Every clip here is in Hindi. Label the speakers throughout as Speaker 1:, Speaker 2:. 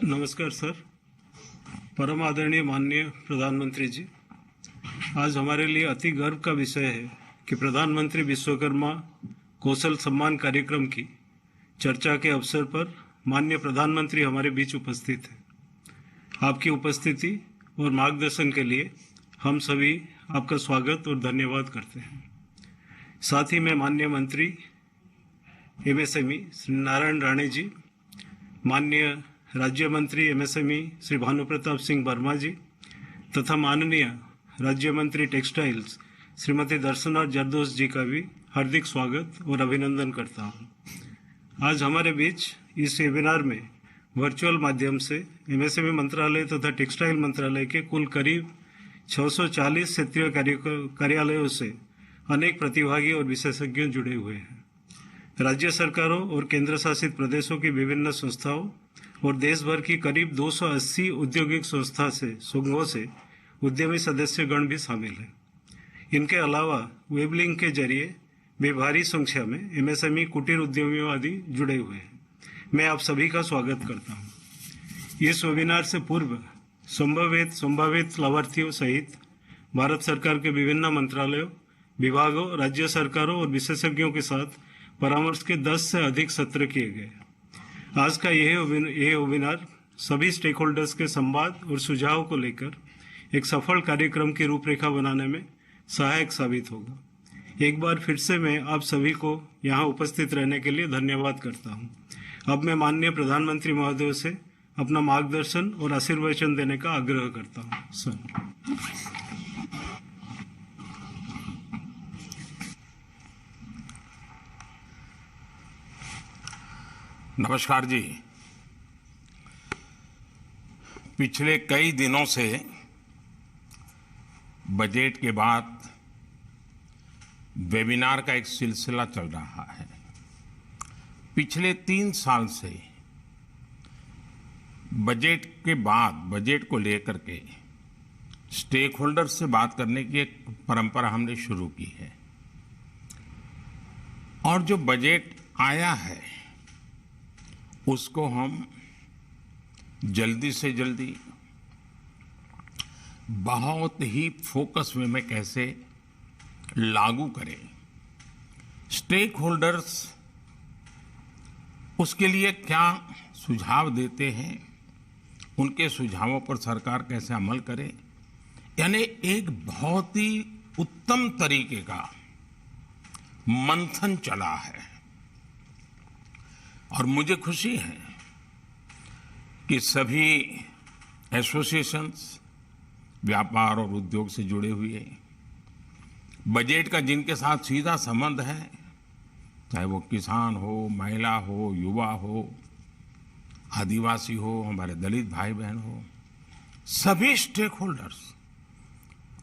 Speaker 1: नमस्कार सर। परम आदरणीय माननीय प्रधानमंत्री जी, आज हमारे लिए अति गर्व का विषय है कि प्रधानमंत्री विश्वकर्मा कौशल सम्मान कार्यक्रम की चर्चा के अवसर पर माननीय प्रधानमंत्री हमारे बीच उपस्थित हैं। आपकी उपस्थिति और मार्गदर्शन के लिए हम सभी आपका स्वागत और धन्यवाद करते हैं। साथ ही मैं माननीय मंत्री एमएसएमई श्री नारायण राणे जी, माननीय राज्य मंत्री एमएसएमई श्री भानु प्रताप सिंह वर्मा जी तथा माननीय राज्य मंत्री टेक्सटाइल्स श्रीमती दर्शना जरदोश जी का भी हार्दिक स्वागत और अभिनंदन करता हूं। आज हमारे बीच इस वेबिनार में वर्चुअल माध्यम से एमएसएमई मंत्रालय तथा टेक्सटाइल मंत्रालय के कुल करीब 640 क्षेत्रीय कार्यालयों से अनेक प्रतिभागी और विशेषज्ञ जुड़े हुए हैं। राज्य सरकारों और केंद्र शासित प्रदेशों की विभिन्न संस्थाओं और देश भर की करीब 280 औद्योगिक संघों से उद्यमी सदस्यगण भी शामिल हैं। इनके अलावा वेब लिंक के जरिए भी भारी संख्या में एमएसएमई कुटीर उद्यमियों आदि जुड़े हुए हैं। मैं आप सभी का स्वागत करता हूं। इस वेबिनार से पूर्व संभावित लाभार्थियों सहित भारत सरकार के विभिन्न मंत्रालयों, विभागों, राज्य सरकारों और विशेषज्ञों के साथ परामर्श के 10 से अधिक सत्र किए गए। आज का यह वेबिनार सभी स्टेक होल्डर्स के संवाद और सुझाव को लेकर एक सफल कार्यक्रम की रूपरेखा बनाने में सहायक साबित होगा। एक बार फिर से मैं आप सभी को यहाँ उपस्थित रहने के लिए धन्यवाद करता हूँ। अब मैं माननीय प्रधानमंत्री महोदय से अपना मार्गदर्शन और आशीर्वचन देने का आग्रह करता हूँ। सर।
Speaker 2: नमस्कार जी। पिछले कई दिनों से बजट के बाद वेबिनार का एक सिलसिला चल रहा है। पिछले 3 साल से बजट के बाद बजट को लेकर के स्टेक होल्डर से बात करने की एक परंपरा हमने शुरू की है और जो बजट आया है उसको हम जल्दी से जल्दी बहुत ही फोकस में कैसे लागू करें, स्टेक होल्डर्स उसके लिए क्या सुझाव देते हैं, उनके सुझावों पर सरकार कैसे अमल करे, यानी एक बहुत ही उत्तम तरीके का मंथन चला है। और मुझे खुशी है कि सभी एसोसिएशंस व्यापार और उद्योग से जुड़े हुए बजट का जिनके साथ सीधा संबंध है, चाहे वो किसान हो, महिला हो, युवा हो, आदिवासी हो, हमारे दलित भाई बहन हो, सभी स्टेक होल्डर्स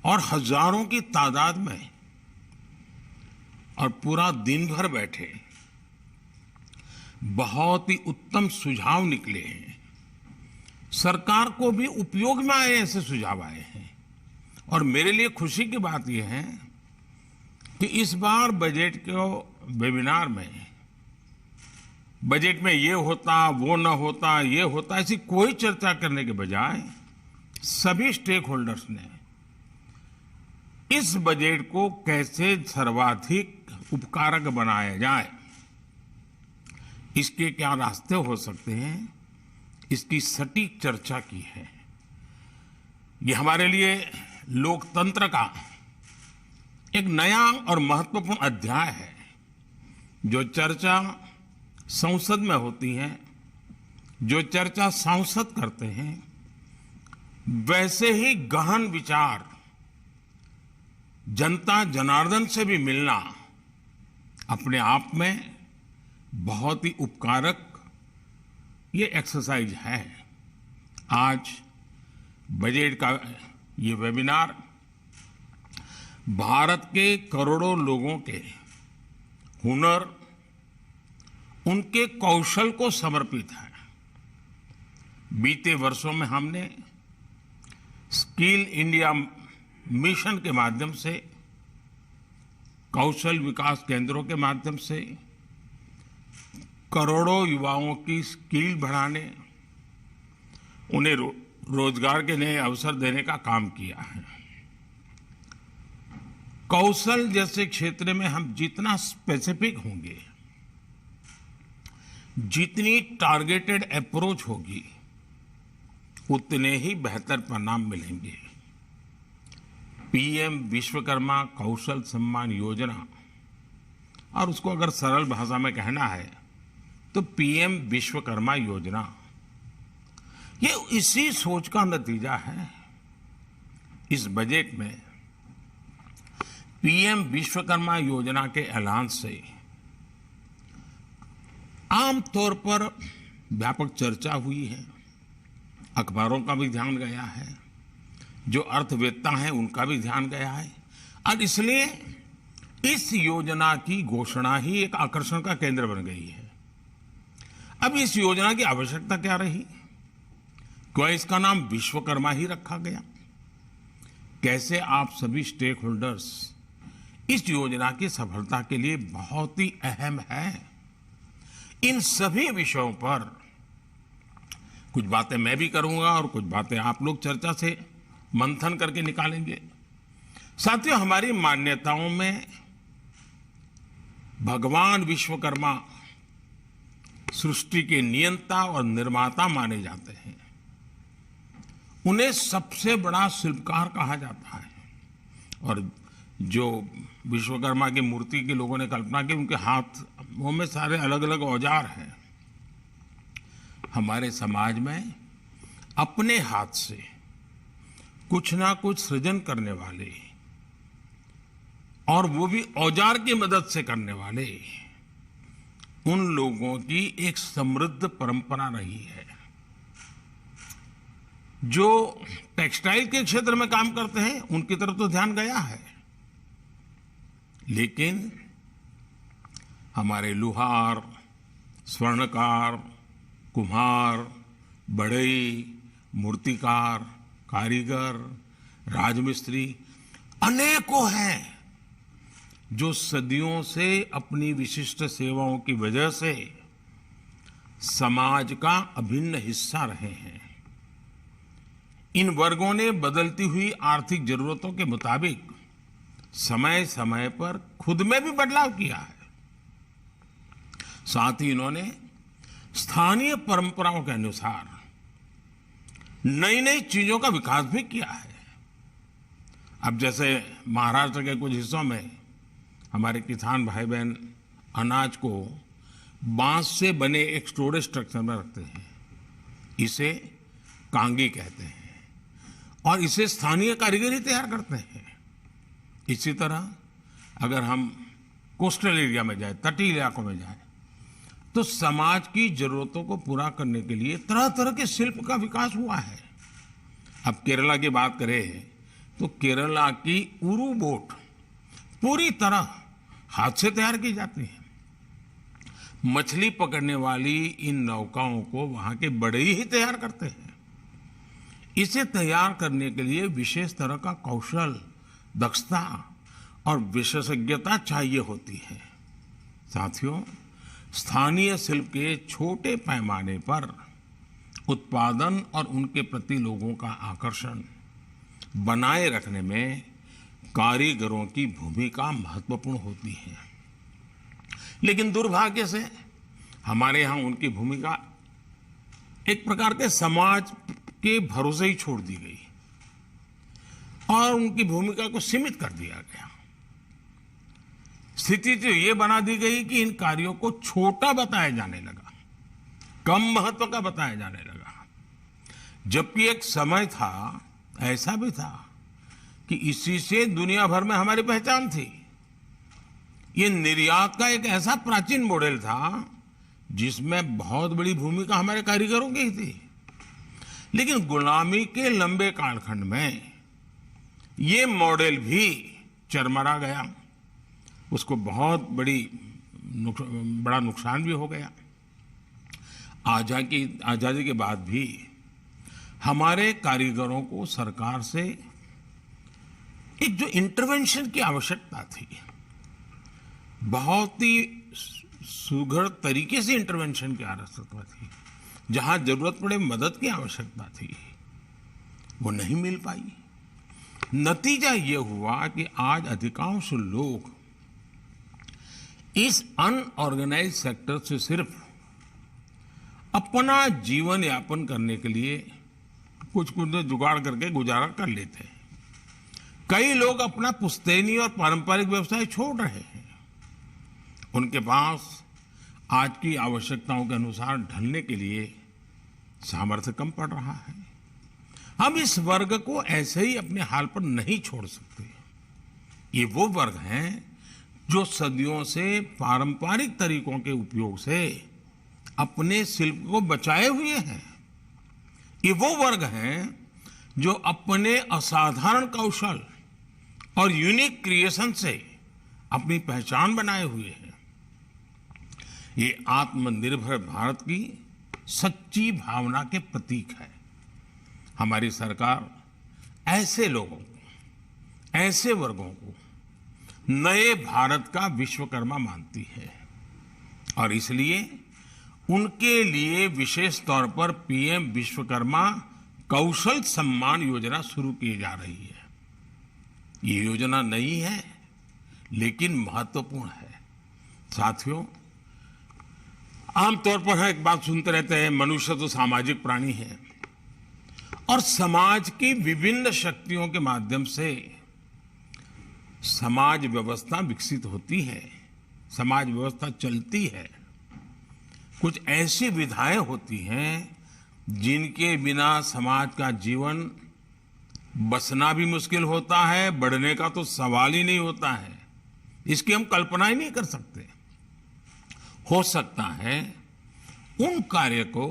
Speaker 2: और हजारों की तादाद में और पूरा दिन भर बैठे बहुत ही उत्तम सुझाव निकले हैं। सरकार को भी उपयोग में आए ऐसे सुझाव आए हैं और मेरे लिए खुशी की बात यह है कि इस बार बजट के वेबिनार में बजट में ये होता, वो न होता, ये होता, ऐसी कोई चर्चा करने के बजाय सभी स्टेक होल्डर्स ने इस बजट को कैसे सर्वाधिक उपकारक बनाया जाए, इसके क्या रास्ते हो सकते हैं, इसकी सटीक चर्चा की है। ये हमारे लिए लोकतंत्र का एक नया और महत्वपूर्ण अध्याय है। जो चर्चा संसद में होती है, जो चर्चा सांसद करते हैं, वैसे ही गहन विचार जनता जनार्दन से भी मिलना अपने आप में बहुत ही उपकारक ये एक्सरसाइज है। आज बजट का ये वेबिनार भारत के करोड़ों लोगों के हुनर, उनके कौशल को समर्पित है। बीते वर्षों में हमने स्किल इंडिया मिशन के माध्यम से, कौशल विकास केंद्रों के माध्यम से करोड़ों युवाओं की स्किल बढ़ाने, उन्हें रोजगार के नए अवसर देने का काम किया है। कौशल जैसे क्षेत्र में हम जितना स्पेसिफिक होंगे, जितनी टारगेटेड अप्रोच होगी, उतने ही बेहतर परिणाम मिलेंगे। पीएम विश्वकर्मा कौशल सम्मान योजना, और उसको अगर सरल भाषा में कहना है तो पीएम विश्वकर्मा योजना, ये इसी सोच का नतीजा है। इस बजट में पीएम विश्वकर्मा योजना के ऐलान से आमतौर पर व्यापक चर्चा हुई है, अखबारों का भी ध्यान गया है, जो अर्थवेत्ता हैं उनका भी ध्यान गया है, और इसलिए इस योजना की घोषणा ही एक आकर्षण का केंद्र बन गई है। अब इस योजना की आवश्यकता क्या रही? क्यों इसका नाम विश्वकर्मा ही रखा गया? कैसे आप सभी स्टेक होल्डर्स इस योजना की सफलता के लिए बहुत ही अहम है। इन सभी विषयों पर कुछ बातें मैं भी करूंगा और कुछ बातें आप लोग चर्चा से मंथन करके निकालेंगे। साथियों, हमारी मान्यताओं में भगवान विश्वकर्मा सृष्टि के नियंता और निर्माता माने जाते हैं। उन्हें सबसे बड़ा शिल्पकार कहा जाता है, और जो विश्वकर्मा की मूर्ति के लोगों ने कल्पना की, उनके हाथों में सारे अलग अलग औजार हैं। हमारे समाज में अपने हाथ से कुछ ना कुछ सृजन करने वाले, और वो भी औजार की मदद से करने वाले, उन लोगों की एक समृद्ध परंपरा रही है। जो टेक्सटाइल के क्षेत्र में काम करते हैं उनकी तरफ तो ध्यान गया है, लेकिन हमारे लुहार, स्वर्णकार, कुम्हार, बढ़ई, मूर्तिकार, कारीगर, राजमिस्त्री अनेकों हैं जो सदियों से अपनी विशिष्ट सेवाओं की वजह से समाज का अभिन्न हिस्सा रहे हैं। इन वर्गों ने बदलती हुई आर्थिक जरूरतों के मुताबिक समय समय पर खुद में भी बदलाव किया है। साथ ही इन्होंने स्थानीय परंपराओं के अनुसार नई नई चीजों का विकास भी किया है। अब जैसे महाराष्ट्र के कुछ हिस्सों में हमारे किसान भाई बहन अनाज को बांस से बने एक स्टोरेज स्ट्रक्चर में रखते हैं, इसे कांगी कहते हैं, और इसे स्थानीय कारीगर ही तैयार करते हैं। इसी तरह अगर हम कोस्टल एरिया में जाए, तटीय इलाकों में जाए, तो समाज की जरूरतों को पूरा करने के लिए तरह तरह के शिल्प का विकास हुआ है। अब केरला की बात करें तो केरला की उरू बोट पूरी तरह हाथ से तैयार की जाती है। मछली पकड़ने वाली इन नौकाओं को वहां के बढ़ई ही तैयार करते हैं। इसे तैयार करने के लिए विशेष तरह का कौशल, दक्षता और विशेषज्ञता चाहिए होती है। साथियों, स्थानीय शिल्प के छोटे पैमाने पर उत्पादन और उनके प्रति लोगों का आकर्षण बनाए रखने में कारीगरों की भूमिका महत्वपूर्ण होती है। लेकिन दुर्भाग्य से हमारे यहाँ उनकी भूमिका एक प्रकार के समाज के भरोसे ही छोड़ दी गई और उनकी भूमिका को सीमित कर दिया गया। स्थिति तो ये बना दी गई कि इन कार्यों को छोटा बताया जाने लगा, कम महत्व का बताया जाने लगा। जबकि एक समय था, ऐसा भी था कि इसी से दुनिया भर में हमारी पहचान थी। ये निर्यात का एक ऐसा प्राचीन मॉडल था जिसमें बहुत बड़ी भूमिका हमारे कारीगरों की थी। लेकिन गुलामी के लंबे कालखंड में ये मॉडल भी चरमरा गया, उसको बहुत बड़ा नुकसान भी हो गया। आजादी के बाद भी हमारे कारीगरों को सरकार से एक जो इंटरवेंशन की आवश्यकता थी, बहुत ही सुघड़ तरीके से इंटरवेंशन की आवश्यकता थी, जहां जरूरत पड़े मदद की आवश्यकता थी, वो नहीं मिल पाई। नतीजा ये हुआ कि आज अधिकांश लोग इस अनऑर्गेनाइज सेक्टर से सिर्फ अपना जीवन यापन करने के लिए कुछ कुछ जुगाड़ करके गुजारा कर लेते हैं। कई लोग अपना पुश्तैनी और पारंपरिक व्यवसाय छोड़ रहे हैं। उनके पास आज की आवश्यकताओं के अनुसार ढलने के लिए सामर्थ्य कम पड़ रहा है। हम इस वर्ग को ऐसे ही अपने हाल पर नहीं छोड़ सकते। ये वो वर्ग हैं जो सदियों से पारंपरिक तरीकों के उपयोग से अपने शिल्प को बचाए हुए हैं। ये वो वर्ग हैं जो अपने असाधारण कौशल और यूनिक क्रिएशन से अपनी पहचान बनाए हुए हैं। ये आत्मनिर्भर भारत की सच्ची भावना के प्रतीक है। हमारी सरकार ऐसे लोगों को, ऐसे वर्गों को नए भारत का विश्वकर्मा मानती है और इसलिए उनके लिए विशेष तौर पर पीएम विश्वकर्मा कौशल सम्मान योजना शुरू की जा रही है। ये योजना नई है लेकिन महत्वपूर्ण है। साथियों, आमतौर पर हम एक बात सुनते रहते हैं, मनुष्य तो सामाजिक प्राणी है और समाज की विभिन्न शक्तियों के माध्यम से समाज व्यवस्था विकसित होती है, समाज व्यवस्था चलती है। कुछ ऐसी विधाएं होती हैं जिनके बिना समाज का जीवन बसना भी मुश्किल होता है, बढ़ने का तो सवाल ही नहीं होता है। इसकी हम कल्पना ही नहीं कर सकते। हो सकता है उन कार्य को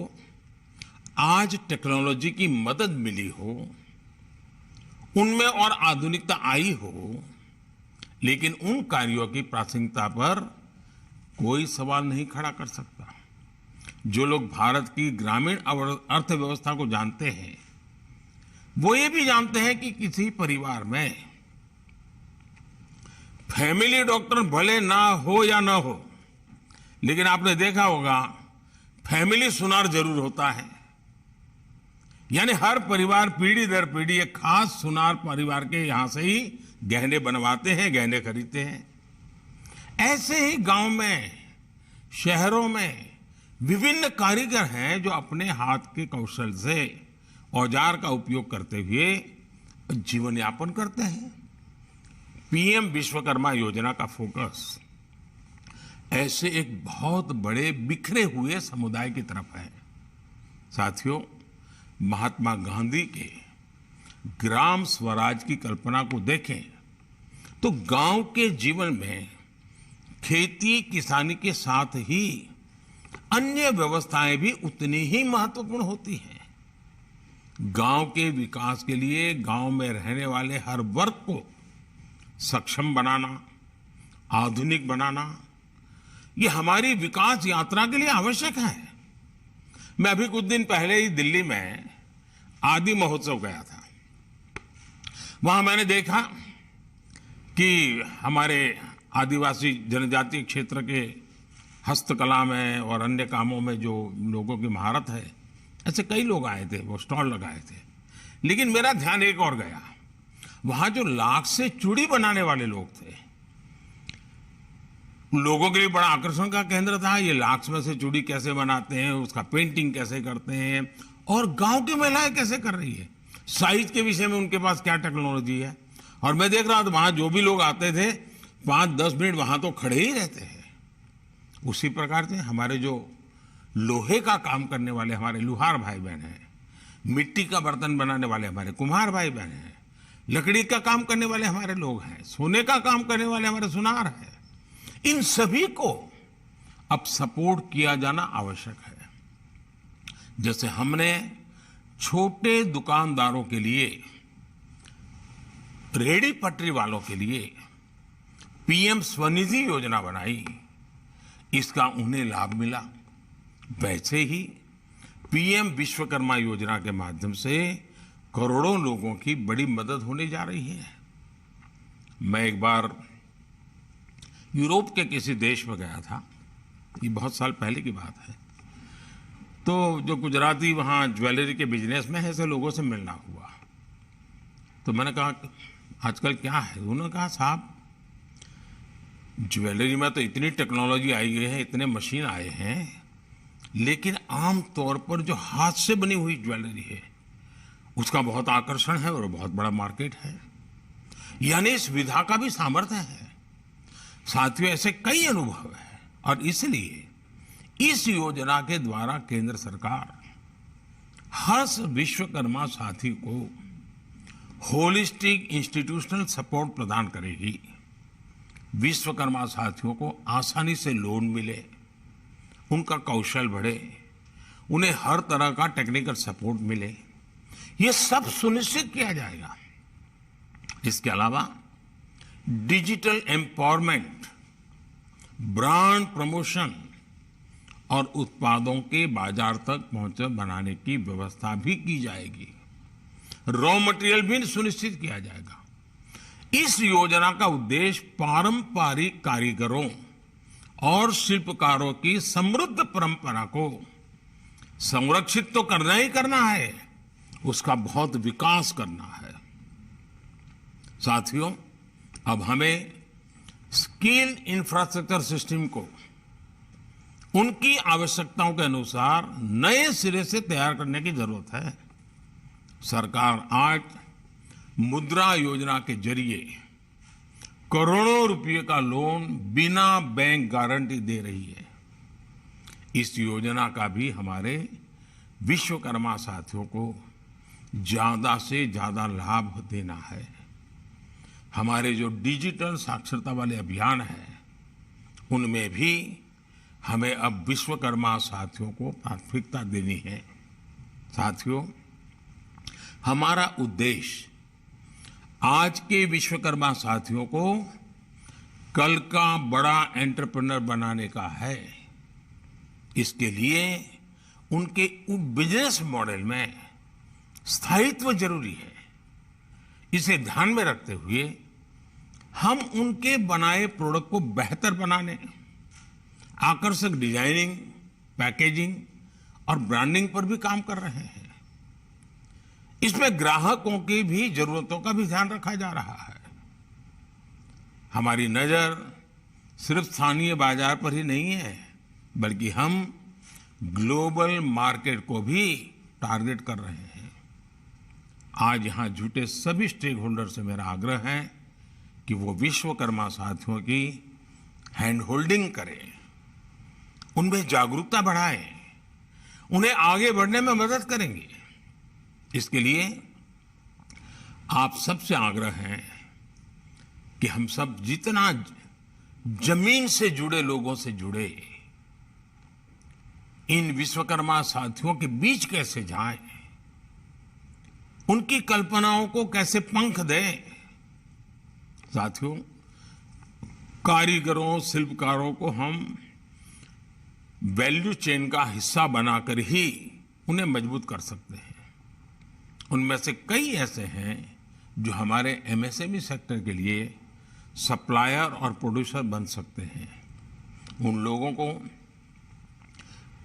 Speaker 2: आज टेक्नोलॉजी की मदद मिली हो, उनमें और आधुनिकता आई हो, लेकिन उन कार्यों की प्रासंगिकता पर कोई सवाल नहीं खड़ा कर सकता। जो लोग भारत की ग्रामीण अर्थव्यवस्था को जानते हैं, वो ये भी जानते हैं कि किसी परिवार में फैमिली डॉक्टर भले ना हो या ना हो, लेकिन आपने देखा होगा फैमिली सुनार जरूर होता है। यानी हर परिवार पीढ़ी दर पीढ़ी एक खास सुनार परिवार के यहां से ही गहने बनवाते हैं, गहने खरीदते हैं। ऐसे ही गांव में, शहरों में विभिन्न कारीगर हैं जो अपने हाथ के कौशल से औजार का उपयोग करते हुए जीवन यापन करते हैं। पीएम विश्वकर्मा योजना का फोकस ऐसे एक बहुत बड़े बिखरे हुए समुदाय की तरफ है। साथियों, महात्मा गांधी के ग्राम स्वराज की कल्पना को देखें तो गांव के जीवन में खेती किसानी के साथ ही अन्य व्यवस्थाएं भी उतनी ही महत्वपूर्ण होती हैं। गांव के विकास के लिए गांव में रहने वाले हर वर्ग को सक्षम बनाना, आधुनिक बनाना, ये हमारी विकास यात्रा के लिए आवश्यक है। मैं अभी कुछ दिन पहले ही दिल्ली में आदि महोत्सव गया था। वहां मैंने देखा कि हमारे आदिवासी जनजातीय क्षेत्र के हस्तकला में और अन्य कामों में जो लोगों की महारत है, ऐसे कई लोग आए थे, वो स्टॉल लगाए थे। लेकिन मेरा ध्यान एक और गया, वहां जो लाख से चूड़ी बनाने वाले लोग थे, लोगों के लिए बड़ा आकर्षण का केंद्र था। ये लाख में से चूड़ी कैसे बनाते हैं, उसका पेंटिंग कैसे करते हैं और गांव की महिलाएं कैसे कर रही है, साइज के विषय में उनके पास क्या टेक्नोलॉजी है। और मैं देख रहा था वहां जो भी लोग आते थे 5-10 मिनट वहां तो खड़े ही रहते हैं। उसी प्रकार से हमारे जो लोहे का काम करने वाले हमारे लुहार भाई बहन हैं, मिट्टी का बर्तन बनाने वाले हमारे कुम्हार भाई बहन हैं, लकड़ी का काम करने वाले हमारे लोग हैं, सोने का काम करने वाले हमारे सुनार हैं, इन सभी को अब सपोर्ट किया जाना आवश्यक है। जैसे हमने छोटे दुकानदारों के लिए, रेहड़ी पटरी वालों के लिए पीएम स्वनिधि योजना बनाई, इसका उन्हें लाभ मिला, वैसे ही पीएम विश्वकर्मा योजना के माध्यम से करोड़ों लोगों की बड़ी मदद होने जा रही है। मैं एक बार यूरोप के किसी देश में गया था, ये बहुत साल पहले की बात है। तो जो गुजराती वहाँ ज्वेलरी के बिजनेस में है, ऐसे लोगों से मिलना हुआ। तो मैंने कहा आजकल क्या है? उन्होंने कहा साहब ज्वेलरी में तो इतनी टेक्नोलॉजी आई गई है, इतने मशीन आए हैं, लेकिन आम तौर पर जो हाथ से बनी हुई ज्वेलरी है उसका बहुत आकर्षण है और बहुत बड़ा मार्केट है। यानी इस विधा का भी सामर्थ्य है। साथियों, ऐसे कई अनुभव हैं और इसलिए इस योजना के द्वारा केंद्र सरकार हर विश्वकर्मा साथी को होलिस्टिक इंस्टीट्यूशनल सपोर्ट प्रदान करेगी। विश्वकर्मा साथियों को आसानी से लोन मिले, उनका कौशल बढ़े, उन्हें हर तरह का टेक्निकल सपोर्ट मिले, ये सब सुनिश्चित किया जाएगा। इसके अलावा डिजिटल एम्पावरमेंट, ब्रांड प्रमोशन और उत्पादों के बाजार तक पहुंच बनाने की व्यवस्था भी की जाएगी। रॉ मटेरियल भी सुनिश्चित किया जाएगा। इस योजना का उद्देश्य पारंपरिक कारीगरों और शिल्पकारों की समृद्ध परंपरा को संरक्षित तो करना ही करना है, उसका बहुत विकास करना है। साथियों, अब हमें स्किल इंफ्रास्ट्रक्चर सिस्टम को उनकी आवश्यकताओं के अनुसार नए सिरे से तैयार करने की जरूरत है। सरकार आज मुद्रा योजना के जरिए करोड़ों रुपए का लोन बिना बैंक गारंटी दे रही है। इस योजना का भी हमारे विश्वकर्मा साथियों को ज्यादा से ज्यादा लाभ देना है। हमारे जो डिजिटल साक्षरता वाले अभियान हैं, उनमें भी हमें अब विश्वकर्मा साथियों को प्राथमिकता देनी है। साथियों, हमारा उद्देश्य आज के विश्वकर्मा साथियों को कल का बड़ा एंटरप्रेन्योर बनाने का है। इसके लिए उनके बिजनेस मॉडल में स्थायित्व जरूरी है। इसे ध्यान में रखते हुए हम उनके बनाए प्रोडक्ट को बेहतर बनाने, आकर्षक डिजाइनिंग, पैकेजिंग और ब्रांडिंग पर भी काम कर रहे हैं। इसमें ग्राहकों की भी जरूरतों का भी ध्यान रखा जा रहा है। हमारी नजर सिर्फ स्थानीय बाजार पर ही नहीं है, बल्कि हम ग्लोबल मार्केट को भी टारगेट कर रहे हैं। आज यहां जुटे सभी स्टेक होल्डर से मेरा आग्रह है कि वो विश्वकर्मा साथियों की हैंड होल्डिंग करें, उनमें जागरूकता बढ़ाएं, उन्हें आगे बढ़ने में मदद करेंगे। इसके लिए आप सबसे आग्रह है कि हम सब जितना जमीन से जुड़े लोगों से जुड़े, इन विश्वकर्मा साथियों के बीच कैसे जाएं, उनकी कल्पनाओं को कैसे पंख दें। साथियों, कारीगरों, शिल्पकारों को हम वैल्यू चेन का हिस्सा बनाकर ही उन्हें मजबूत कर सकते हैं। उनमें से कई ऐसे हैं जो हमारे एमएसएमई सेक्टर के लिए सप्लायर और प्रोड्यूसर बन सकते हैं। उन लोगों को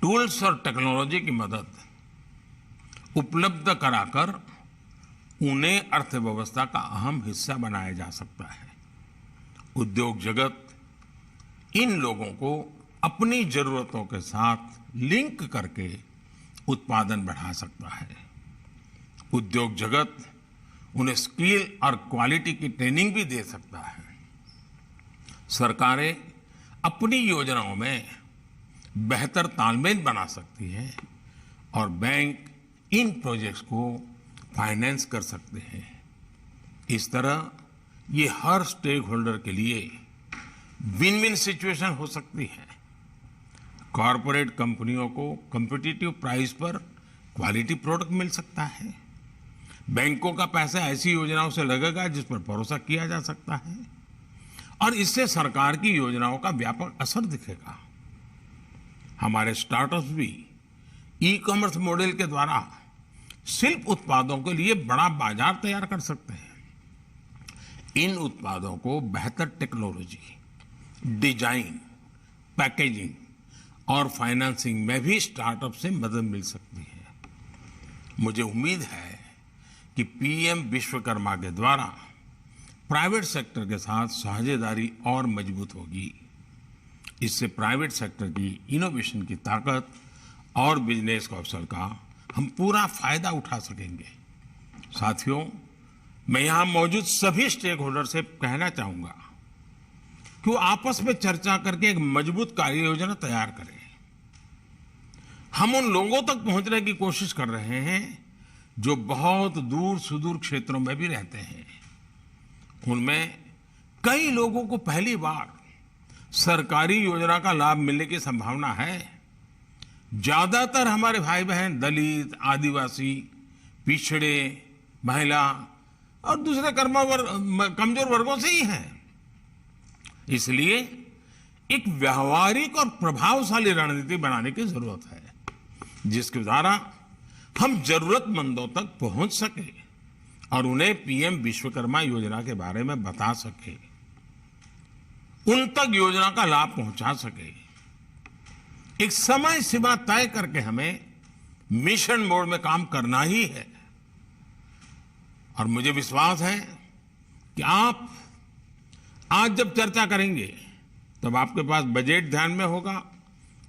Speaker 2: टूल्स और टेक्नोलॉजी की मदद उपलब्ध कराकर उन्हें अर्थव्यवस्था का अहम हिस्सा बनाया जा सकता है। उद्योग जगत इन लोगों को अपनी जरूरतों के साथ लिंक करके उत्पादन बढ़ा सकता है। उद्योग जगत उन्हें स्किल और क्वालिटी की ट्रेनिंग भी दे सकता है। सरकारें अपनी योजनाओं में बेहतर तालमेल बना सकती हैं और बैंक इन प्रोजेक्ट्स को फाइनेंस कर सकते हैं। इस तरह ये हर स्टेक होल्डर के लिए विन विन सिचुएशन हो सकती है। कॉरपोरेट कंपनियों को कॉम्पिटिटिव प्राइस पर क्वालिटी प्रोडक्ट मिल सकता है। बैंकों का पैसा ऐसी योजनाओं से लगेगा जिस पर भरोसा किया जा सकता है और इससे सरकार की योजनाओं का व्यापक असर दिखेगा। हमारे स्टार्टअप्स भी ई कॉमर्स मॉडल के द्वारा शिल्प उत्पादों के लिए बड़ा बाजार तैयार कर सकते हैं। इन उत्पादों को बेहतर टेक्नोलॉजी, डिजाइन, पैकेजिंग और फाइनेंसिंग में भी स्टार्टअप से मदद मिल सकती है। मुझे उम्मीद है कि पीएम विश्वकर्मा के द्वारा प्राइवेट सेक्टर के साथ साझेदारी और मजबूत होगी। इससे प्राइवेट सेक्टर की इनोवेशन की ताकत और बिजनेस के अवसर का हम पूरा फायदा उठा सकेंगे। साथियों, मैं यहाँ मौजूद सभी स्टेक होल्डर से कहना चाहूंगा कि वो आपस में चर्चा करके एक मजबूत कार्य योजना तैयार करें। हम उन लोगों तक पहुंचने की कोशिश कर रहे हैं जो बहुत दूर सुदूर क्षेत्रों में भी रहते हैं। उनमें कई लोगों को पहली बार सरकारी योजना का लाभ मिलने की संभावना है। ज्यादातर हमारे भाई बहन दलित, आदिवासी, पिछड़े, महिला और दूसरे कमजोर वर्गों से ही हैं। इसलिए एक व्यावहारिक और प्रभावशाली रणनीति बनाने की जरूरत है, जिसके द्वारा हम जरूरतमंदों तक पहुंच सके और उन्हें पीएम विश्वकर्मा योजना के बारे में बता सके, उन तक योजना का लाभ पहुंचा सके। एक समय सीमा तय करके हमें मिशन मोड में काम करना ही है। और मुझे विश्वास है कि आप आज जब चर्चा करेंगे तब आपके पास बजट ध्यान में होगा,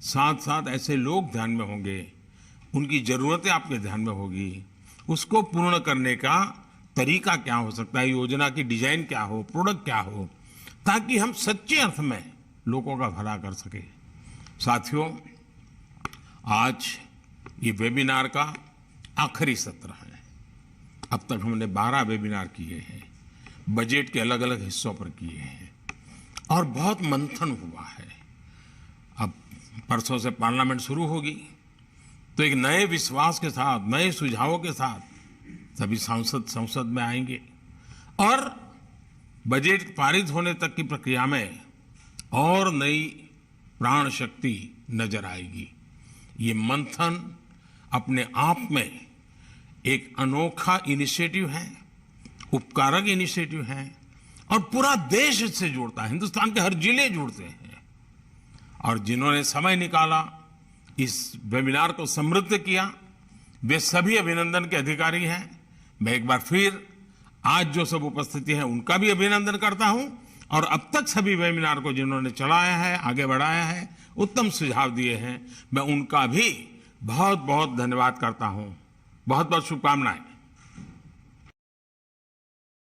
Speaker 2: साथ साथ ऐसे लोग ध्यान में होंगे, उनकी जरूरतें आपके ध्यान में होगी, उसको पूर्ण करने का तरीका क्या हो सकता है, योजना की डिजाइन क्या हो, प्रोडक्ट क्या हो, ताकि हम सच्चे अर्थ में लोगों का भला कर सके। साथियों, आज ये वेबिनार का आखिरी सत्र है। अब तक हमने 12 वेबिनार किए हैं, बजट के अलग अलग हिस्सों पर किए हैं और बहुत मंथन हुआ है। अब परसों से पार्लियामेंट शुरू होगी तो एक नए विश्वास के साथ, नए सुझावों के साथ सभी सांसद संसद में आएंगे और बजट पारित होने तक की प्रक्रिया में और नई प्राण शक्ति नजर आएगी। ये मंथन अपने आप में एक अनोखा इनिशिएटिव है, उपकारक इनिशिएटिव है और पूरा देश इससे जुड़ता है। हिंदुस्तान के हर जिले जुड़ते हैं और जिन्होंने समय निकाला, इस वेबिनार को समृद्ध किया, वे सभी अभिनंदन के अधिकारी हैं। मैं एक बार फिर आज जो सब उपस्थिति है उनका भी अभिनंदन करता हूं और अब तक सभी वेबिनार को जिन्होंने चलाया है, आगे बढ़ाया है, उत्तम सुझाव दिए हैं, मैं उनका भी बहुत बहुत धन्यवाद करता हूं। बहुत बहुत शुभकामनाएं।